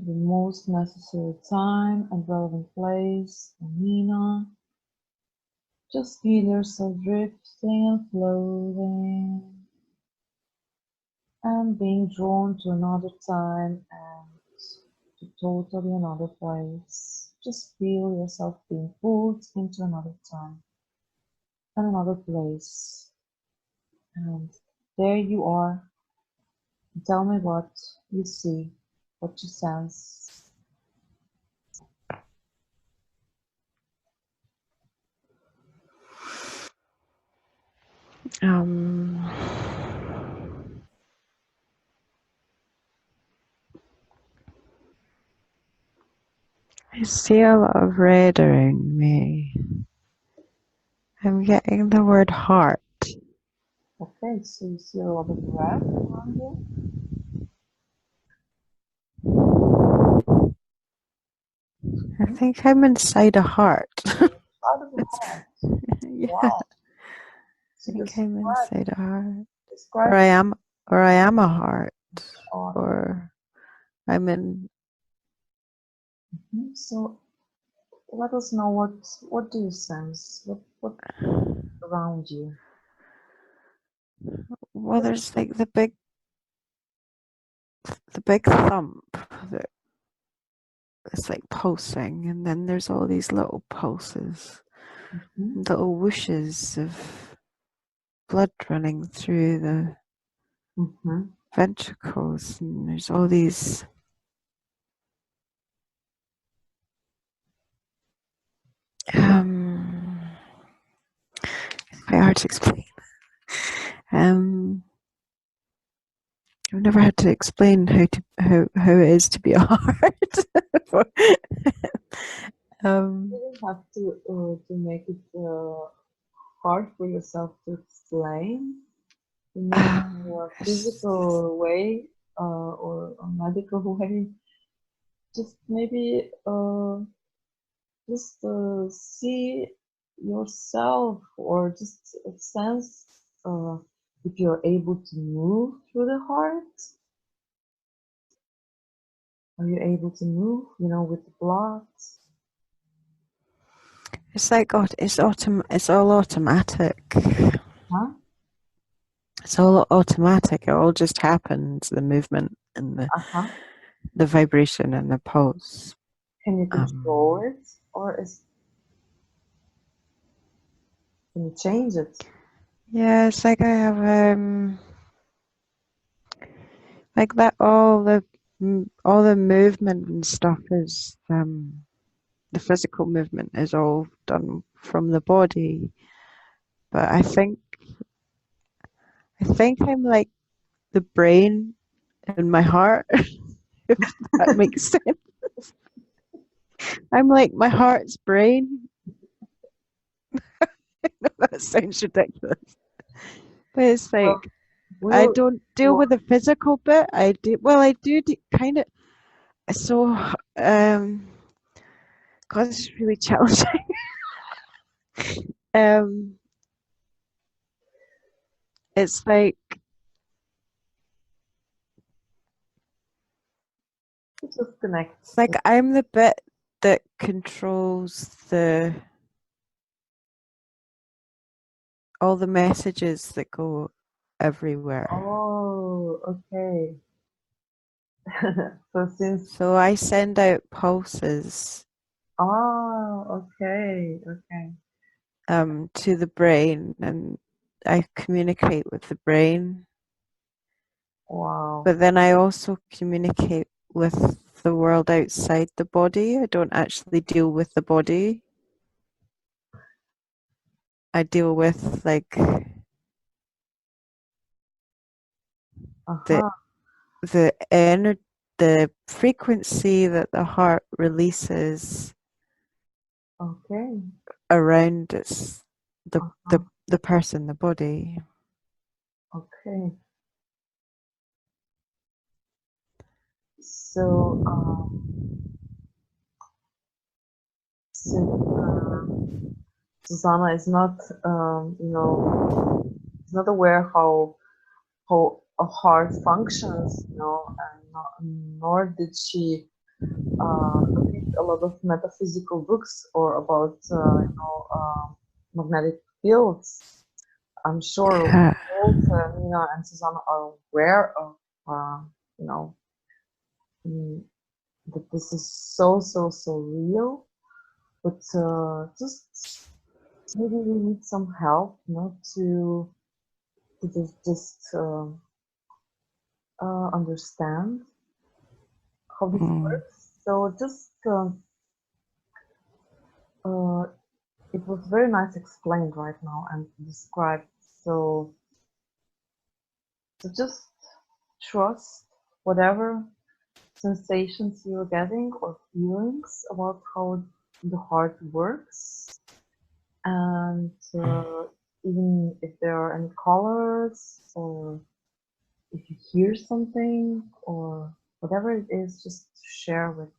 to the most necessary time and relevant place, Amina. Just feel yourself drifting and floating and being drawn to another time and to totally another place. Just feel yourself being pulled into another time and another place. And there you are. Tell me what you see, what you sense. I see a lot of red around me. I'm getting the word heart. Okay, so you see a lot of red around you? I think I'm inside a heart. Out of the heart. Yeah, Wow. I think I'm inside a heart. Describe Or I am a heart. or Or I'm in. so let us know what do you sense? What around you? Well, there's like the big thump that is like pulsing, and then there's all these little pulses, little whooshes of blood running through the ventricles, and there's all these it's quite hard to explain. I've never had to explain how it is to be a heart. You don't have to make it hard for yourself to explain. You make it in a physical way or a medical way. Just maybe just see yourself or just sense if you're able to move through the heart. Are you able to move, with the blood? It's like it's all automatic. Huh? It's all automatic. It all just happens. The movement and the vibration and the pulse. Can you control it, or can you change it? Yeah, it's like I have like that. All the movement and stuff is the physical movement is all done from the body. But I think I'm like the brain in my heart, if that makes sense. I'm like my heart's brain. That sounds ridiculous. But it's like I don't deal with the physical bit. I do kind of. So God, it's really challenging. It's like just connect. It's like I'm the bit that controls all the messages that go everywhere. Oh, okay. So I send out pulses. Oh, okay. To the brain, and I communicate with the brain. Wow. But then I also communicate with the world outside the body. I don't actually deal with the body. I deal with like the frequency that the heart releases around its the person, the body. Okay. So Suzana is not is not aware how a heart functions, and nor did she read a lot of metaphysical books or about magnetic fields. I'm sure Yeah. both Nina and Susanna are aware of uh, you know mm, that this is so real. But just maybe we need some help, to just understand how this Mm. works. So just uh, it was very nice explained right now and described. So just trust whatever sensations you're getting or feelings about how the heart works, and even if there are any colors or if you hear something or whatever it is, just share with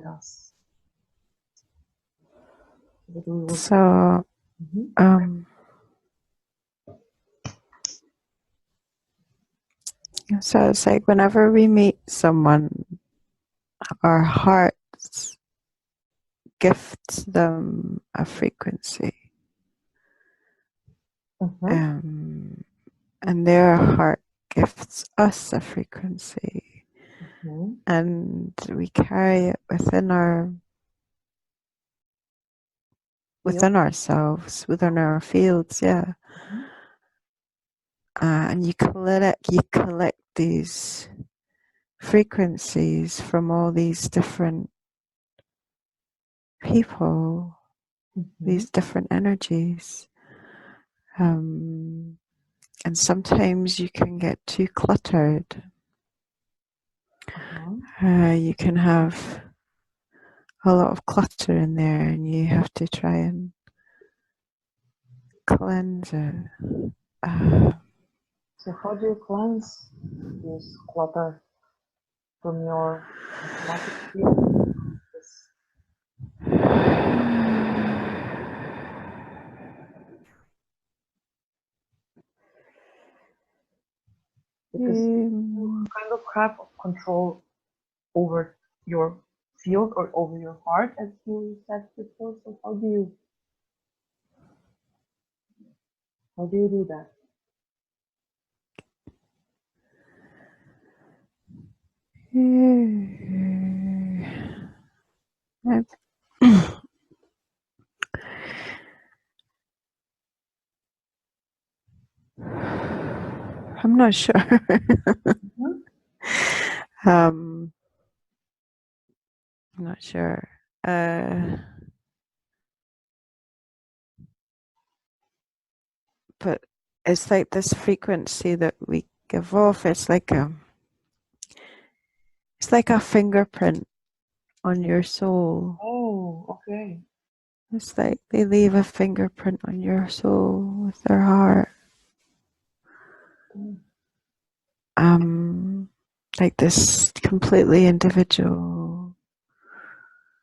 us. That we will. So, Mhm. um, so it's like whenever we meet someone, our hearts gift them a frequency, Mhm. um, and their heart gifts us a frequency, Mhm. and we carry it Feel. within ourselves, within our fields, yeah. Mhm. And you collect these frequencies from all these different people, Mhm. these different energies. Um, and sometimes you can get too cluttered. Uh-huh. You can have a lot of clutter in there, and you have to try and cleanse it. Uh, So how do you cleanse this clutter from your magnetic field? This, because you um, kind of have control over your field or over your heart, as you said before. So how do you do that? I'm not sure. Mhm. um, I'm not sure. But it's like this frequency that we give off. It's like a fingerprint on your soul. Oh, okay. It's like they leave a fingerprint on your soul with their heart. Mm. Like this completely individual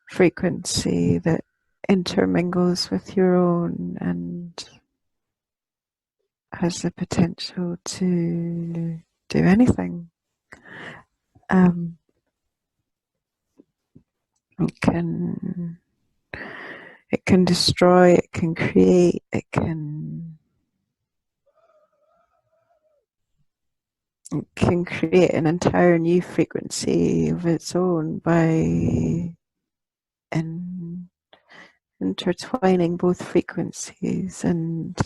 frequency that intermingles with your own and has the potential to do anything. Um, it can it can destroy, it can create, it can create an entire new frequency of its own by in, intertwining both frequencies and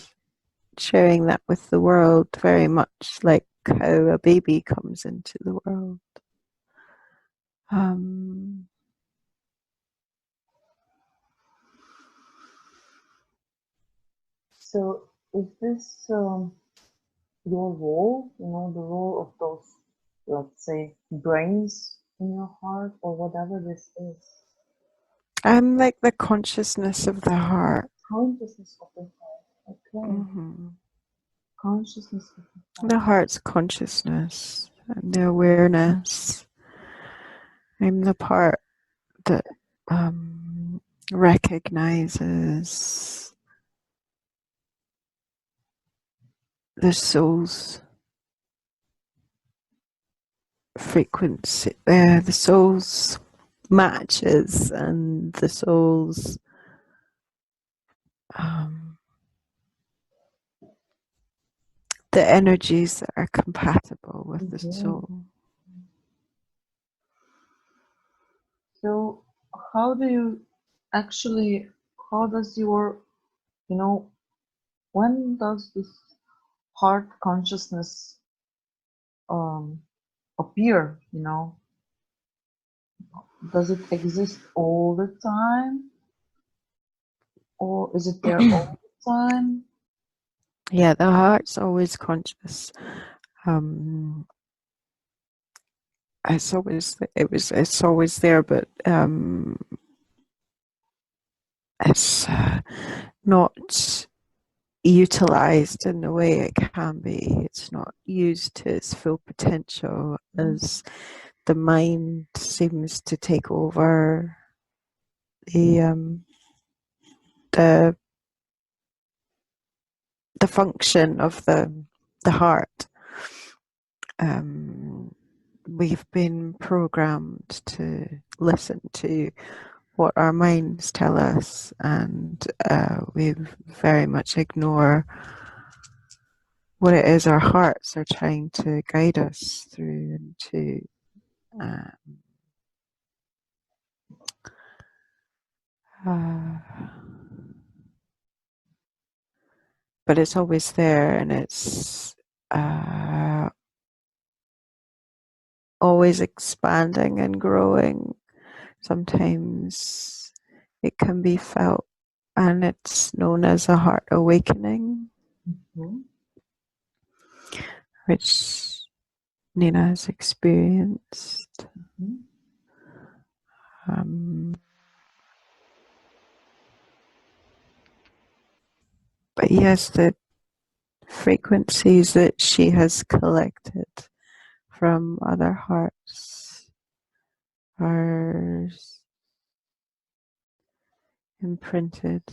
sharing that with the world, very much like how a baby comes into the world. Um, So is this your role? The role of those, let's say, brains in your heart or whatever this is. I'm like the consciousness of the heart. Consciousness of the heart. Okay. Mm-hmm. Consciousness of the The heart. heart's consciousness and the awareness. I'm the part that um, recognizes the soul's frequency, the soul's matches and the soul's the energies that are compatible with the soul. So how do you actually, how does your, when does this heart consciousness appear, Does it exist all the time? Or is it there all the time? Yeah, the heart's always conscious. It's always there, but it's not utilized in the way it can be. It's not used to its full potential as the mind seems to take over the function of the heart. We've been programmed to listen to what our minds tell us, and we very much ignore what it is our hearts are trying to guide us through and to but it's always there, and it's always expanding and growing. Sometimes it can be felt, and it's known as a heart awakening, which Nina has experienced. But yes, the frequencies that she has collected from other hearts are imprinted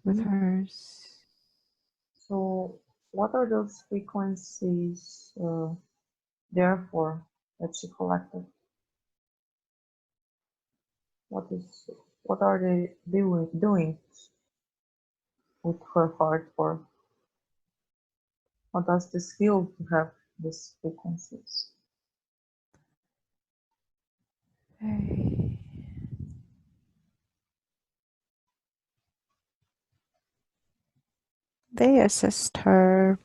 with hers. So what are those frequencies there for that she collected? What are they doing with her heart for? How does this feel to have these frequencies? They assist her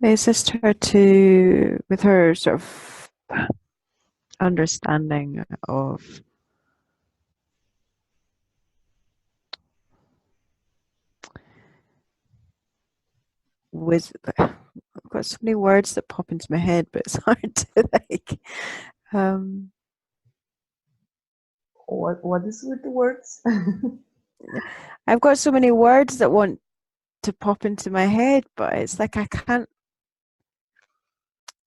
with her sort of understanding of I've got so many words that pop into my head, but it's hard to like. What is with the words? I've got so many words that want to pop into my head, but it's like I can't.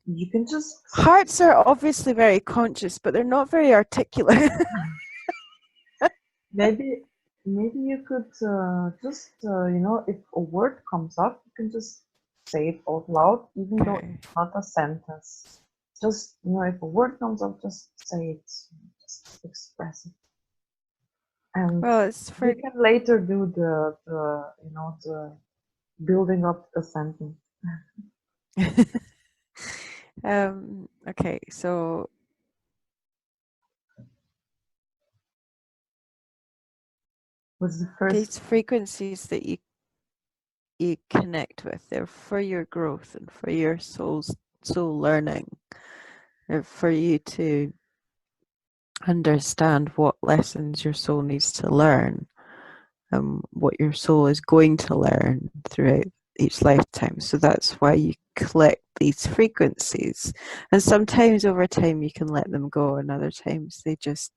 You can just. Hearts are obviously very conscious, but they're not very articulate. Maybe you could just if a word comes up, you can just say it out loud, even though it's not a sentence. Just if a word comes up, just say it, just express it, and we can later do the building up the sentence. Okay, so what's the first? These frequencies that you connect with, they're for your growth and for your soul learning. They're for you to understand what lessons your soul needs to learn and what your soul is going to learn throughout each lifetime. So that's why you collect these frequencies. And sometimes over time you can let them go, and other times they just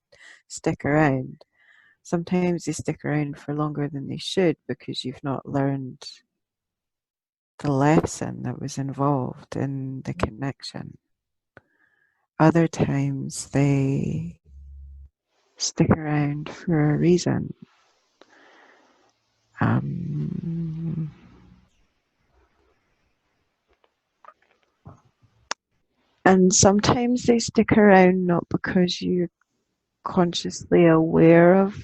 stick around. Sometimes they stick around for longer than they should because you've not learned the lesson that was involved in the connection. Other times they stick around for a reason. And sometimes they stick around not because you're consciously aware of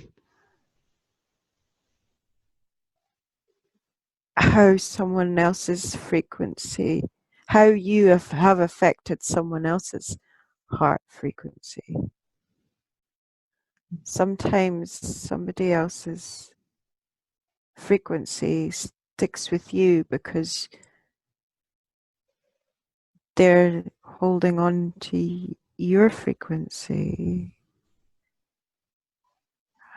how someone else's frequency, how you have affected someone else's heart frequency. Sometimes somebody else's frequency sticks with you because they're holding on to your frequency.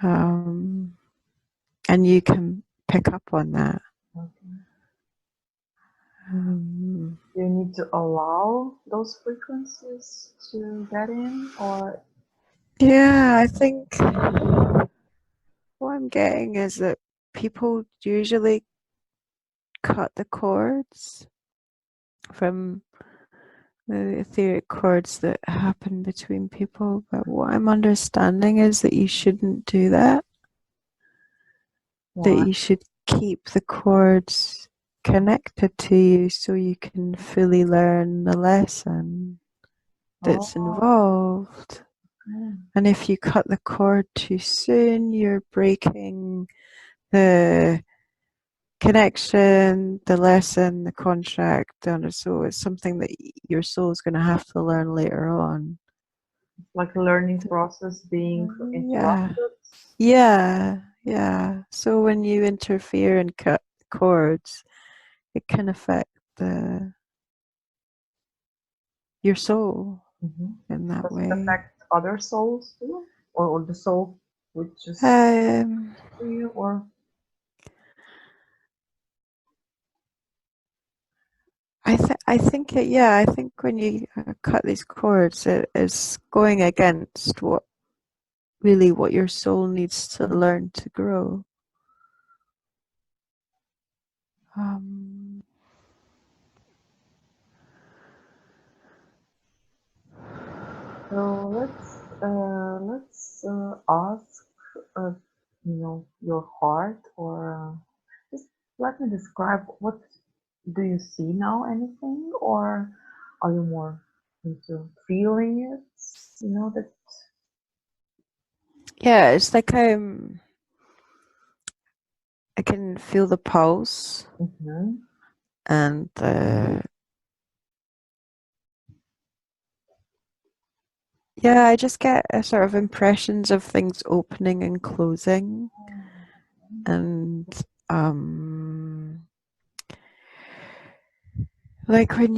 And you can pick up on that. Okay. Do you need to allow those frequencies to get in, or? Yeah, I think what I'm getting is that people usually cut the cords from the etheric cords that happen between people. But what I'm understanding is that you shouldn't do that. That Why? you should keep the cords connected to you so you can fully learn the lesson that's involved. And if you cut the cord too soon, you're breaking the connection, the lesson, the contract, and so it's something that your soul is going to have to learn later on. Like a learning process being interrupted? Yeah. So when you interfere and cut cords, it can affect your soul in that Does way. it affect other souls too? Or the soul which is to you, or? I think I think when you cut these cords, it is going against what your soul needs to learn to grow. So let's ask, your heart, or just let me describe, what do you see now? Anything, or are you more into feeling it? That. Yeah, it's like I can feel the pulse and I just get a sort of impressions of things opening and closing, and like when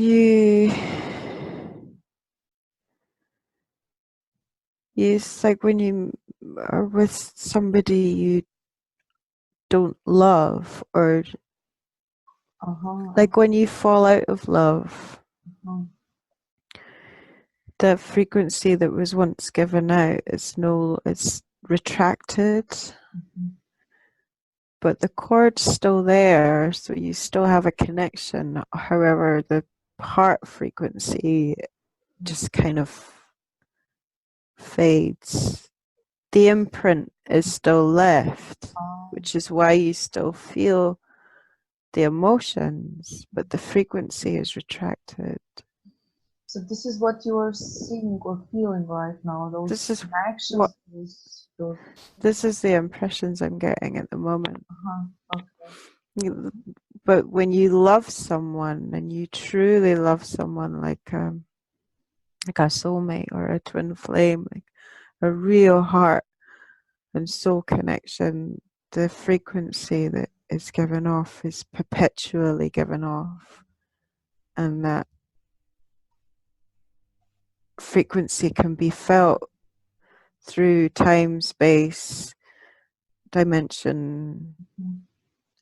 it's like when you are with somebody you don't love, or like when you fall out of love, the frequency that was once given out it's retracted, but the cord's still there, so you still have a connection. However, the heart frequency just kind of fades. The imprint is still left, which is why you still feel the emotions, but the frequency is retracted. So this is what you are seeing or feeling right now. This is connections. This is the impressions I'm getting at the moment. Okay. But when you love someone and you truly love someone, like a soulmate or a twin flame, like a real heart and soul connection, the frequency that is given off is perpetually given off, and that frequency can be felt through time, space, dimension,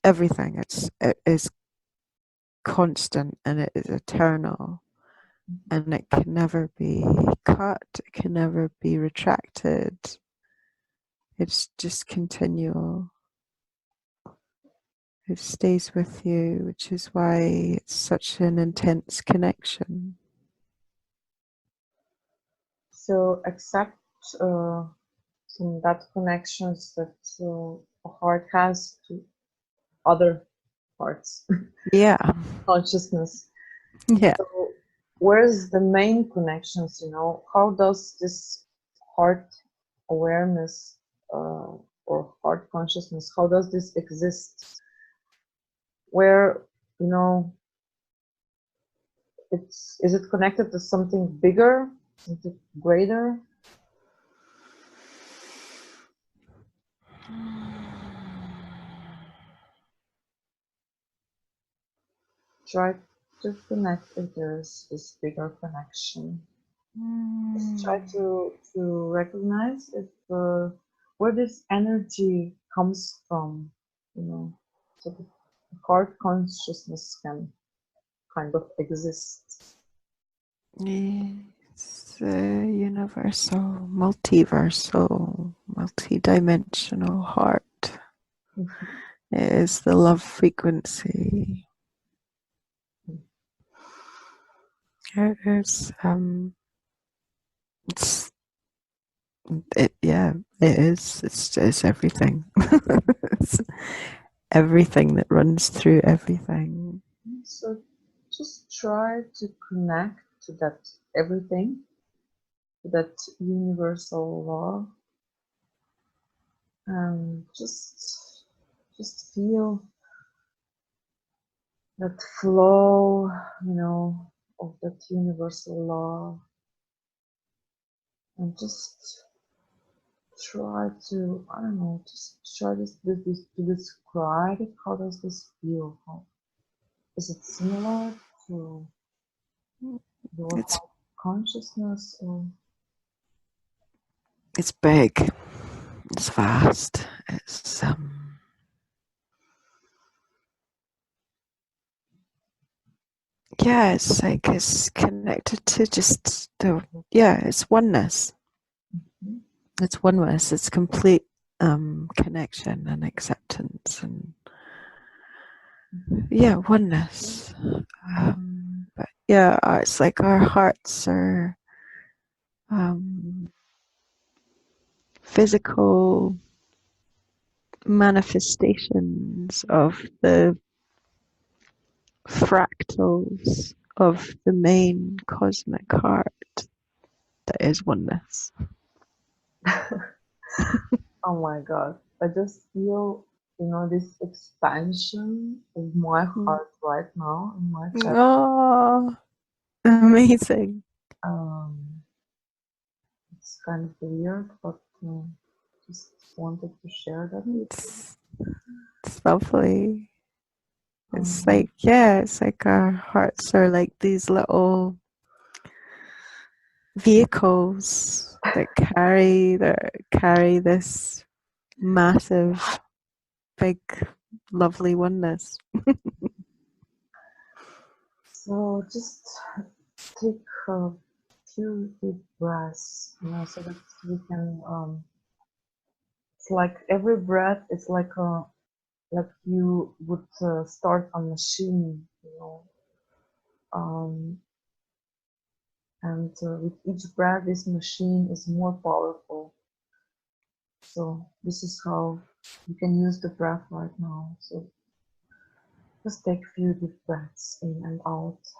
everything. It is constant and it is eternal, and it can never be cut, it can never be retracted. It's just continual. It stays with you, which is why it's such an intense connection. So accept some that connections that a heart has to other parts. Yeah. Consciousness. Yeah. So where's the main connections, you know? How does this heart awareness or heart consciousness, how does this exist? Where, you know, is it connected to something bigger, something greater? Try to connect if there's this bigger connection. Just try to recognize if where this energy comes from, you know, so the heart consciousness can kind of exist. It's universal, multiversal, multidimensional heart. It is the love frequency. It is it is. It's everything. It's everything that runs through everything. So just try to connect to that everything, to that universal law, and just feel that flow, you know, of that universal law, and just try to, I don't know, just try to describe it. How does this feel? How, is it similar to your It's heart consciousness? Or it's big. It's vast. It's yeah, it's like it's connected to just the it's oneness. It's oneness. It's complete connection and acceptance and oneness. But it's like our hearts are physical manifestations of the fractals of the main cosmic heart that is oneness. oh my God, I just feel, you know, this expansion of my heart right now in my chest. Oh, amazing. Um, it's kind of weird, but just wanted to share that with you. It's lovely. It's Um, like, it's like our hearts are like these little vehicles that carry this massive, big, lovely oneness. so just take a few deep breaths, you know, so that we can. It's like every breath is like you would start a machine, you know. And with each breath, this machine is more powerful. So this is how you can use the breath right now. So just take a few deep breaths in and out.